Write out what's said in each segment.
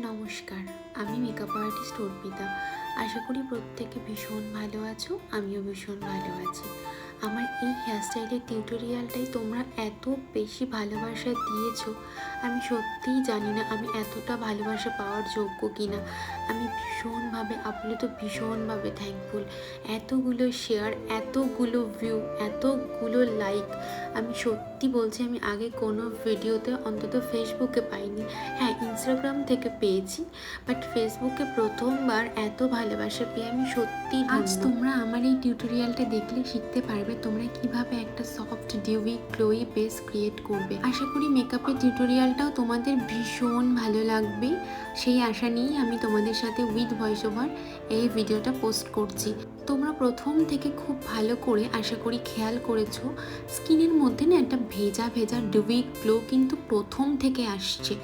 নমস্কার, আমি makeup artist Arpita. আশা করি প্রত্যেকে ভীষণ ভালো আছো, আমিও ভীষণ ভালো আছি। আমার এই হেয়ারস্টাইলের টিউটোরিয়ালটাই তোমরা এত বেশি ভালোবাসা দিয়েছো, আমি সত্যিই জানি না আমি এতটা ভালোবাসা পাওয়ার যোগ্য কিনা। আমি ভীষণভাবে আপ্লুত, ভীষণভাবে থ্যাঙ্কফুল। এতগুলো শেয়ার, এতগুলো ভিউ, এতগুলো লাইক আমি সত্যি বলছি আমি আগে কোনো ভিডিওতে অন্তত ফেসবুকে পাইনি। হ্যাঁ, ইনস্টাগ্রাম থেকে পেয়েছি, বাট ফেসবুকে প্রথমবার এত ভালোবাসা পেয়ে আমি সত্যিই ধন্য। আজ তোমরা আমার এই টিউটোরিয়ালটা দেখলে শিখতে পারবে তোমরা কিভাবে একটা soft dewy glowy base create করবে। আশা করি মেকআপের টিউটোরিয়ালটাও তোমাদের ভীষণ ভালো লাগবে, সেই আশা নিয়েই আমি তোমাদের সাথে উইথ ভয়েস ওভার এই ভিডিওটা পোস্ট করছি। তোমরা প্রথম থেকে খুব ভালো করে আশা করি খেয়াল করেছো, স্কিনের মধ্যে না একটা ভেজা ভেজা ডিউই গ্লো কিন্তু প্রথম থেকে আসছে।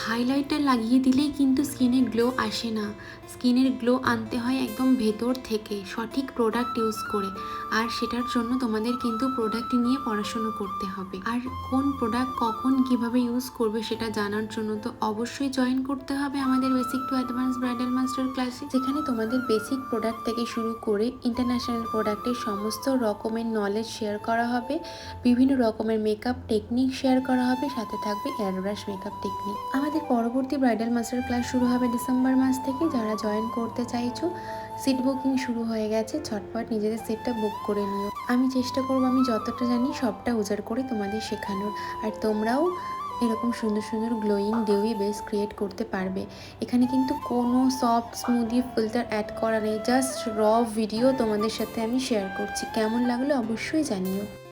হাইলাইটার লাগিয়ে দিলেই কিন্তু স্কিনে গ্লো আসে না, স্কিনের গ্লো আনতে হয় একদম ভেতর থেকে সঠিক প্রোডাক্ট ইউজ করে। আর সেটার জন্য তোমাদের কিন্তু প্রোডাক্ট নিয়ে পড়াশুনো করতে হবে, আর কোন প্রোডাক্ট কখন কিভাবে ইউজ করবে সেটা জানার জন্য তো অবশ্যই জয়েন করতে হবে আমাদের basic to advance bridal master ক্লাসে, যেখানে তোমাদের বেসিক প্রোডাক্ট থেকে শুরু করে ইন্টারন্যাশনাল প্রোডাক্টের সমস্ত রকমের নলেজ শেয়ার করা হবে, বিভিন্ন রকমের মেকআপ টেকনিক শেয়ার করা হবে, সাথে থাকবে এয়ারব্রাশ মেকআপ টেকনিক। আমাদের পরবর্তী ব্রাইডাল মাস্টার ক্লাস শুরু হবে ডিসেম্বর মাস থেকে। যারা জয়েন করতে চাইছো, সিট বুকিং শুরু হয়ে গেছে, ঝটপট নিজেদের সিটটা বুক করে নিও। আমি চেষ্টা করবো আমি যতটা জানি সবটা উজাড় করে তোমাদের শেখানোর, আর তোমরাও এরকম সুন্দর সুন্দর গ্লোয়িং ডিউই বেস ক্রিয়েট করতে পারবে। এখানে কিন্তু কোনো সফট স্মুদি ফিল্টার অ্যাড করা নেই, জাস্ট র ভিডিও তোমাদের সাথে আমি শেয়ার করছি। কেমন লাগলো অবশ্যই জানিও।